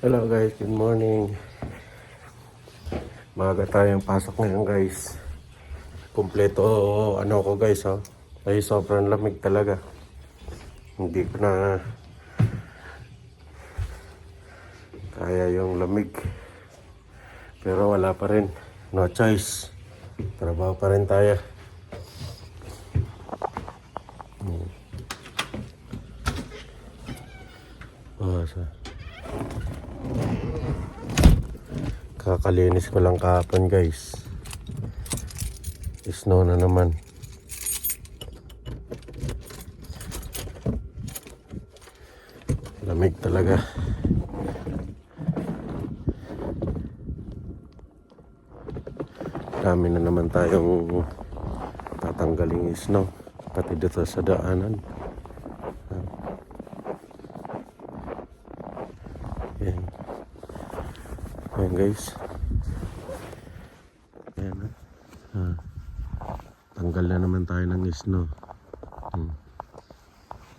Hello guys, good morning. Maaga tayong pasok ngayon guys. Kumpleto ano ko guys oh. Ay sobrang lamig talaga. Hindi ko na kaya yung lamig. Pero wala pa rin. No choice. Trabaho pa rin tayo. Oh, kakalinis ko lang kahapon guys. Snow na naman. Lamig talaga. Dami na naman tayong tatanggaling snow. Pati dito sa daanan. Yan. Yan guys. Yan. Tanggal na naman tayo ng snow.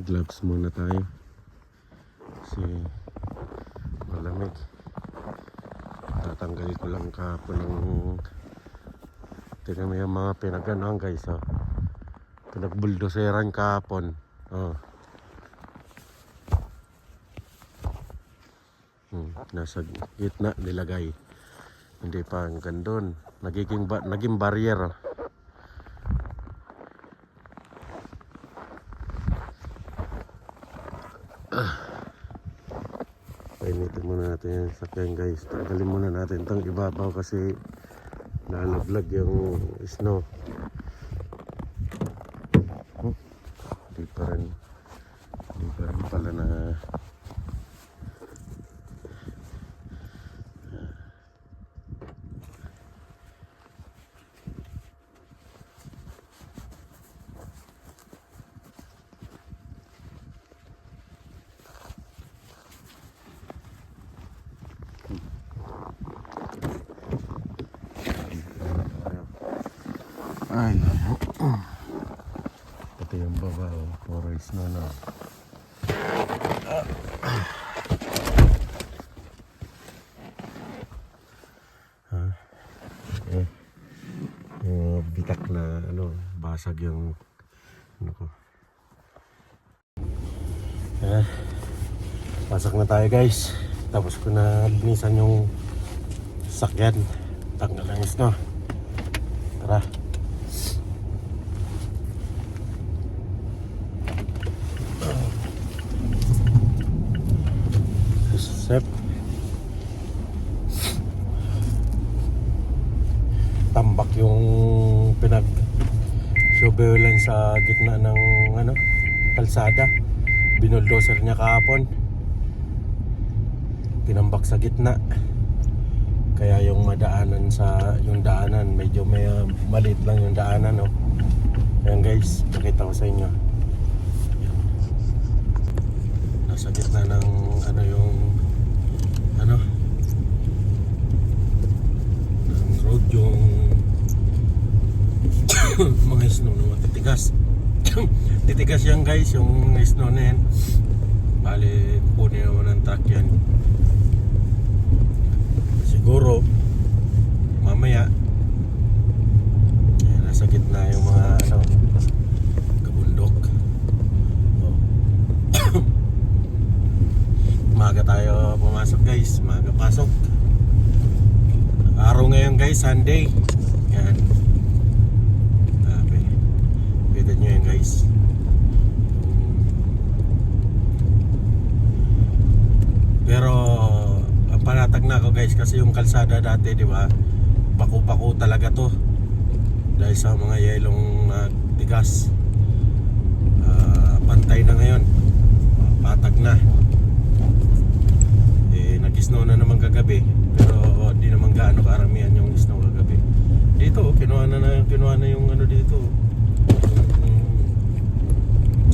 Gloves muna tayo. Kasi malamig. Tatanggal ko lang kahapon ng tingnan mo yung mga pinaganoan guys oh. Pinagbuldoseran kahapon oh. Nasa gitna nilagay. Hindi pa hanggang doon. Naging barrier oh. Painitin muna natin yung sakyan guys. Tanggalin muna natin itong ibabaw kasi nalaglag yung snow. Hindi pa rin pala na ay pati yung baba puro snow na yung bitak na ano basag yung ano ko pasok na tayo guys. Tapos ko na linisan yung sakyan. Tanggal ang snow. Tara. Sep. Tambak yung pinag-shovelan sa gitna ng ano, kalsada. Binuldoser niya kahapon. Tinambak sa gitna. Kaya yung madaanan sa yung daanan medyo may maliit lang yung daanan oh. Ayan guys, pakita ko sa inyo. Nasa gitna ng ano yung ano ng road yung mga snow na matitigas. Titigas yan guys yung snow na yan. Bali kukunin naman ng truck yan. Siguro mamaya nasa gitna yung mga ano kabundok. Maaga tayo pumasok guys, maaga pasok. Araw ngayon guys, Sunday. Yan. Kita nyo yan guys. Pero panatag na ako guys kasi yung kalsada dati di ba paku-paku talaga to dahil sa mga yelong nagtigas. Pantay na ngayon, patag na. Nag-snow na naman kagabi pero di naman gaano karamihan yung snow kagabi. Dito kinuha na yung ano dito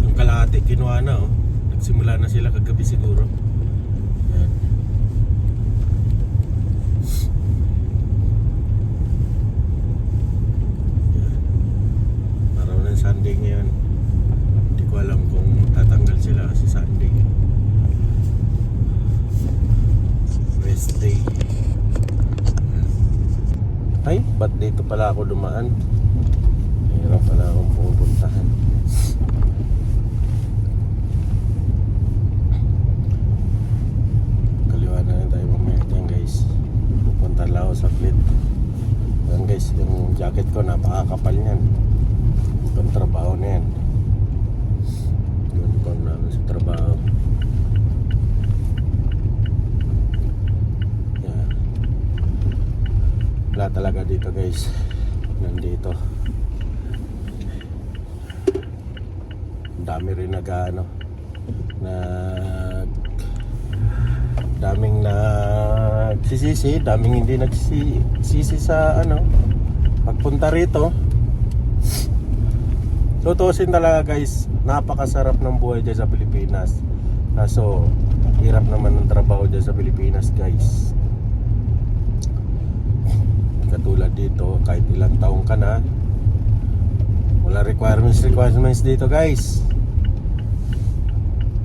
yung kalahati kinuha na oh. Nagsimula na sila kagabi siguro. Yan. Araw ng Sunday ngayon. Hindi ko alam kung tatanggal sila kasi Sunday. Ay, ba't dito pala ako dumaan? Hirap pala akong pupuntahan. Kaliwa na lang tayo mamaya dyan guys. Pupunta lang ako saglit. Yan guys, yung jacket ko napakakapal niyan. Pang trabaho na yan. Uniform namin sa trabaho. Yan. Wala talaga dito guys. Nandito. Dami rin daming nagsisisi, daming hindi nagsisisi sa pagpunta rito. Tutusin talaga guys, napakasarap ng buhay dyan sa Pilipinas. Kaso hirap naman ng trabaho dyan sa Pilipinas guys. Katulad dito, kahit ilang taong ka na, wala requirements dito guys.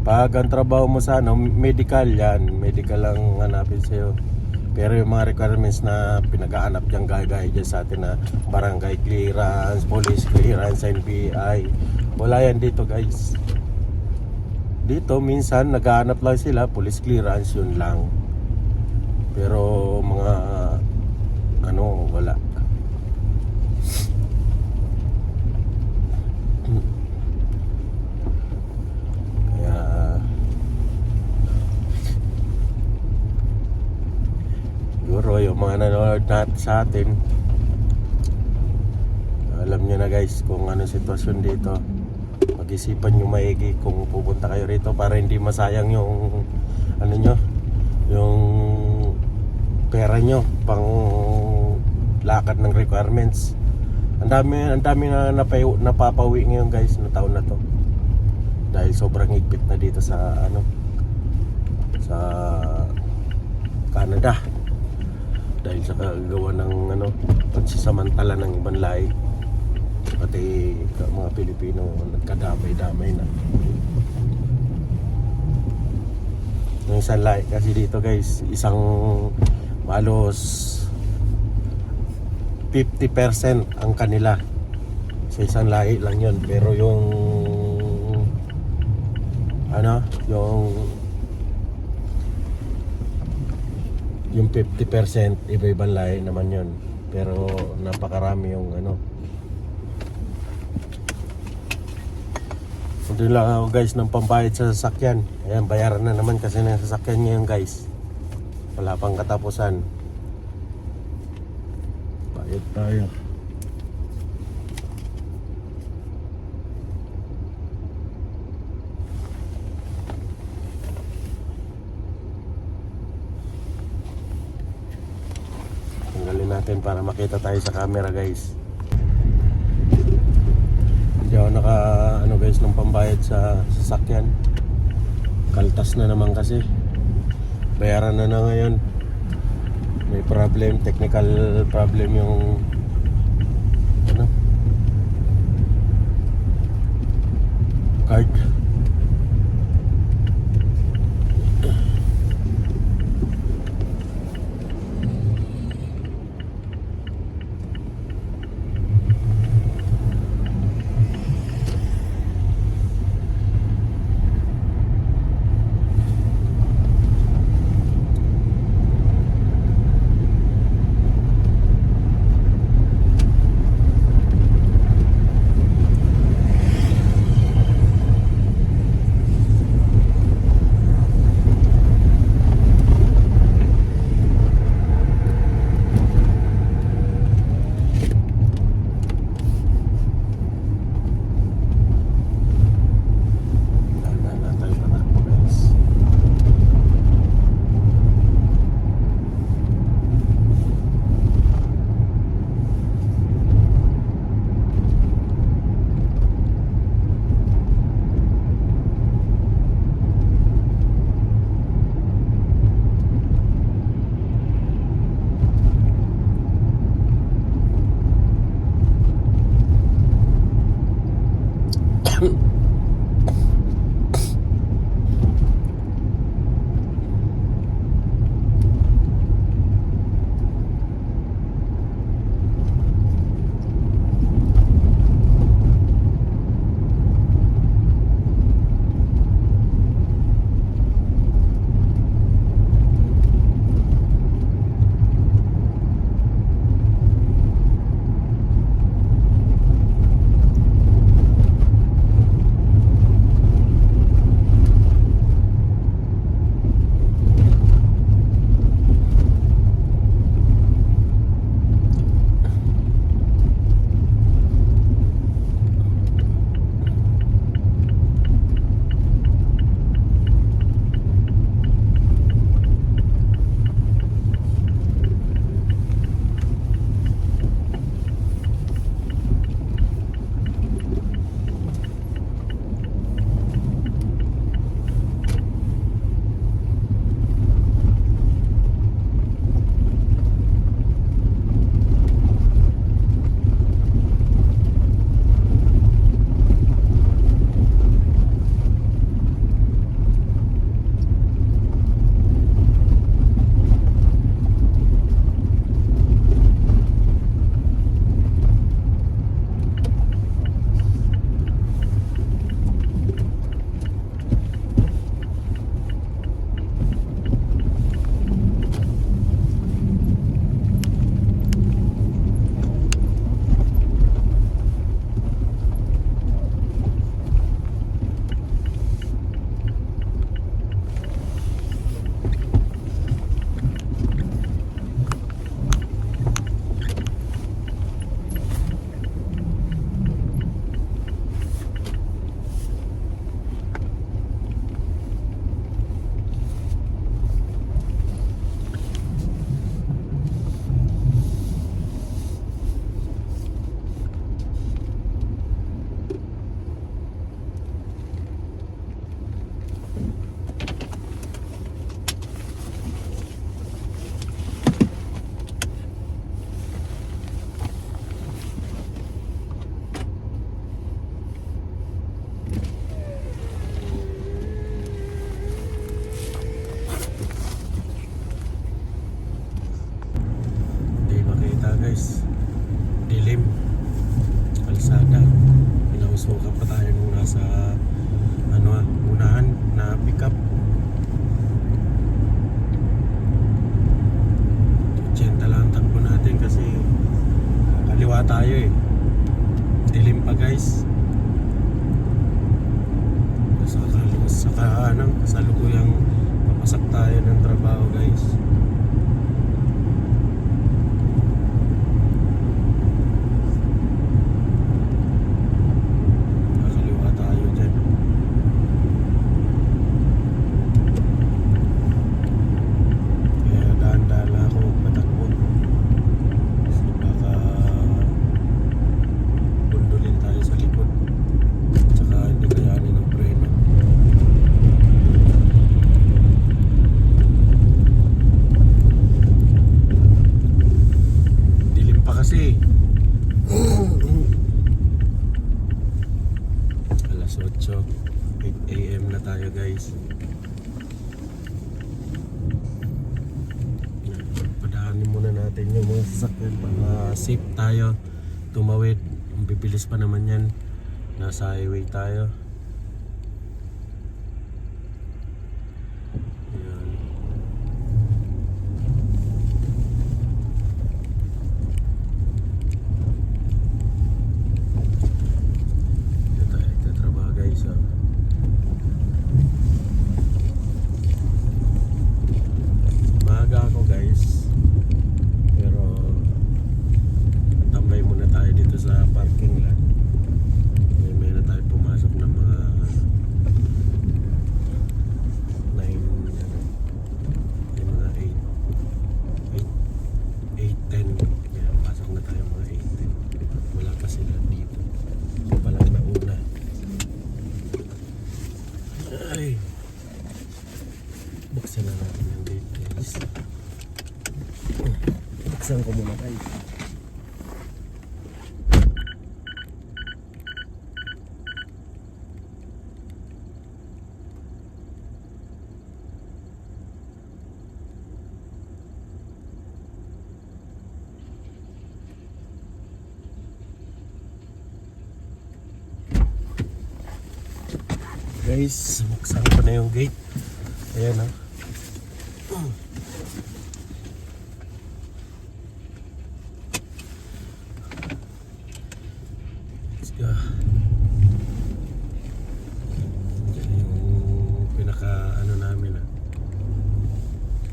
Pag ang trabaho mo sa medical yan, medical lang hanapin sa'yo. Pero yung mga requirements na pinag-aanap dyan gaya dyan sa atin na barangay clearance, police clearance, NBI, wala yan dito guys. Dito minsan nag-aanap lang sila, police clearance, yun lang. Pero mga wala. Siguro yung mga nanonood natin sa atin, alam nyo na guys kung ano sitwasyon dito. Mag-isipan nyo maigi kung pupunta kayo rito para hindi masayang yung yung pera nyo pang lakad ng requirements. Ang dami na napapawi ngayon guys na taon na to. Dahil sobrang higpit na dito sa sa Canada. Dahil sa kagawa ng pagsisamantala ng ibang lahi, pati mga Pilipino nagkadamay-damay na. Yung isang lahi kasi dito guys, isang halos 50% ang kanila sa isang lahi lang yun. Pero yung yung 50% iba-ibang lahi naman yun. Pero napakarami yung Doon lang ako guys ng pambayad sa sasakyan. Ayan, bayaran na naman kasi ng sasakyan ngayon guys. Wala pang katapusan. Bayad tayo. Tanggalin natin para makita tayo sa camera guys. Hindi ako naka guys ng pambayad sa sasakyan. Kaltas na naman kasi. Bayaran na ngayon. May problem, technical problem yung card. tayo eh. Dilim pa guys. Saka kasalukuyang papasak tayo ng trabaho guys. Kakaliwa tayo dyan. Kaya dahan-dahan lang ako patakbo. Kasi baka bundulin tayo sa likod. Tsaka hindi kayanin ng preno. Dilim pa kasi. Alas 8 AM na tayo guys. Padaanin muna natin yung mga sasakyan para safe tayo tumawid. Ang bibilis pa naman yan. Nasa highway tayo. Ayan. Dito tayo nagtatrabaho guys. Maaga ako guys. Pero tambay muna tayo dito sa parking lot. May na tayo pumasok ng mga 9, yung mga 8:10. Kaya pasok na tayo mga 8:10. Wala pa sila dito. So palang nauna. Ay, buksan na natin yung gate guys. Buksan ko muna guys. Guys, buksan ko na yung gate. Ayan ha. Let's go. Diyan yung pinaka namin ha.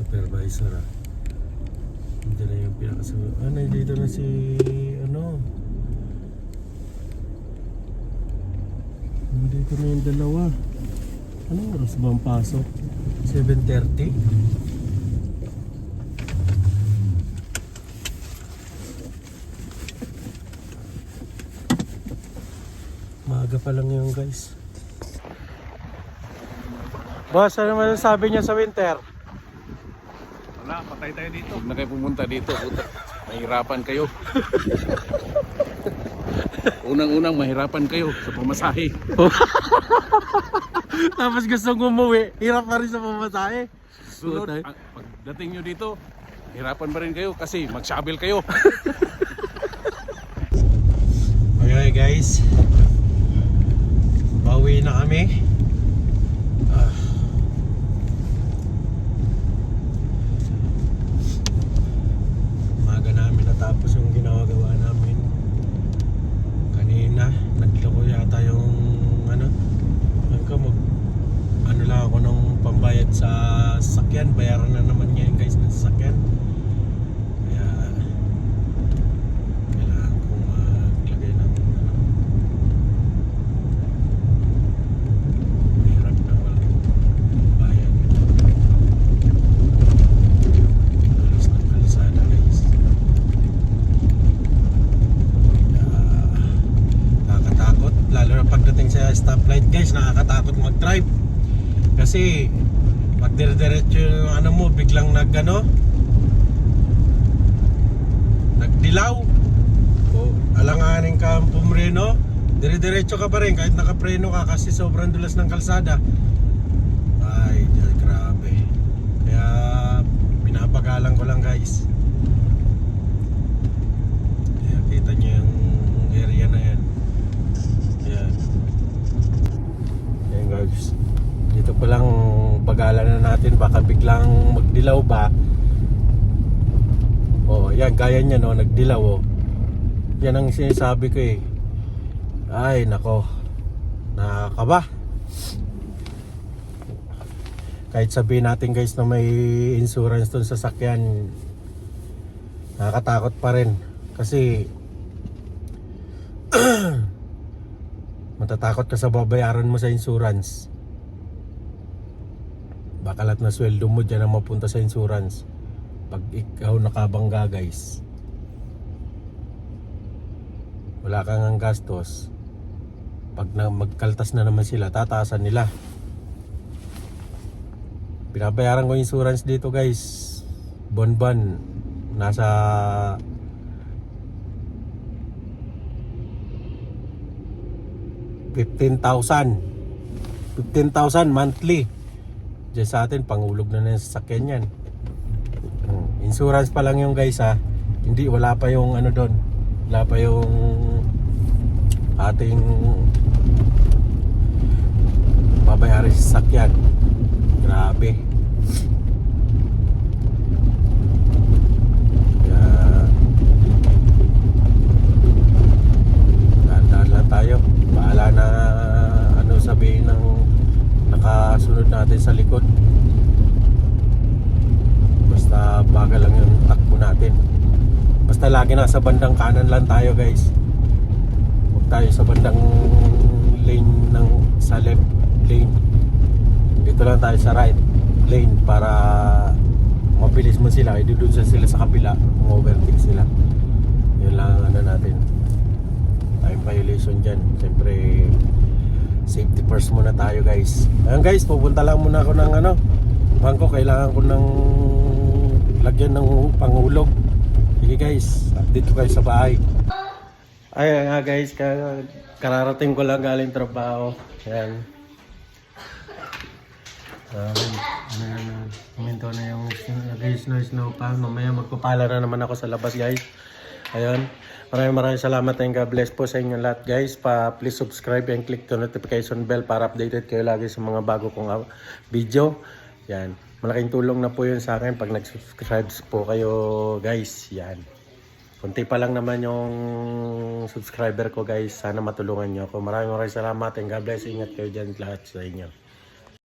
Supervisor ha. Diyan na yung pinaka nandito na si nandito na yung dalawa. Anong oras ba ang pasok? 7:30? Maaga pa lang yun guys. Boss, ano naman sabi niya sa winter? Wala, patay tayo dito. Huwag na kayo pumunta dito. Puta. Mahirapan kayo. Unang-unang mahirapan kayo sa pamasahe. Tapos gustong umuwi, hirap pa rin sa pamasahe. Sunod, pagdating nyo dito, hirapan pa rin kayo kasi mag-shovel kayo. Okay guys, pauwi na kami. Maga namin natapos yung ginagawa namin. Kanina, nagloko yata yung lang ako ng pambayad sa sasakyan. Bayaran na naman ngayon guys ng sasakyan. Kaya kailangan kong maglagay ng mahirap na walang bayad. Tulis ng kalsada guys. Nakakatakot lalo na pagdating sa stoplight guys. Nakakatakot mag-drive kasi pag dire-diretso yung mo biglang nagdilaw o alanganin ka ang pumreno, dire-diretso ka pa rin kahit nakapreno ka kasi sobrang dulas ng kalsada. Ay, grabe. Kaya pinapagalang ko lang guys. Kaya kita nyo yung area na yan. Ayan guys, dito pa lang pag-aala na natin, baka biglang magdilaw ba. Oh, yan, gaya niya no, nagdilaw oh. Yan ang sinasabi ko eh. Ay nako, nakakaba. Kahit sabihin natin guys na may insurance dun sa sasakyan, nakakatakot pa rin. Kasi matatakot ka sa babayaran mo sa insurance. Baka lahat na sweldo mo dyan ang mapunta sa insurance pag ikaw nakabangga guys. Wala kang ang gastos. Pag magkaltas na naman sila, tataasan nila. Binabayaran ko insurance dito guys, buwan-buwan nasa 15,000 monthly. Diyan sa atin, pangulog na ng sasakyan yan. Insurance pa lang yung guys ha. Hindi, wala pa yung ano doon. Wala pa yung ating babayaran sa sasakyan. Grabe. Kaya dahan-dahan lang tayo. Bahala na ano sabihin ng nakasunod natin sa likod. Basta bagal lang yung takbo natin. Basta lagi nasa bandang kanan lang tayo guys. Huwag tayo sa bandang lane ng sa left lane. Dito lang tayo sa right lane para mabilis mo sila. Idudun sila sa kabila, overtake sila. Yun lang ang ano natin. Time violation dyan. Siyempre safety first muna tayo guys. Ayun guys, pupunta lang muna ako ng ano, bangko. Kailangan ko ng lagyan ng pangulog. Sige guys, update ko kayo sa bahay. Ayun nga guys, kararating ko lang galing trabaho. Ayan. Kuminto na yung snow pa. Mamaya magpapala na naman ako sa labas guys. Ayun. Maraming salamat and God bless po sa inyo lahat guys. Please subscribe and click the notification bell para updated kayo lagi sa mga bago kong video. Yan. Malaking tulong na po yun sa akin pag nag-subscribe po kayo guys. Yan. Kunti pa lang naman yung subscriber ko guys. Sana matulungan nyo ako. Maraming salamat and God bless. Ingat kayo dyan lahat sa inyo.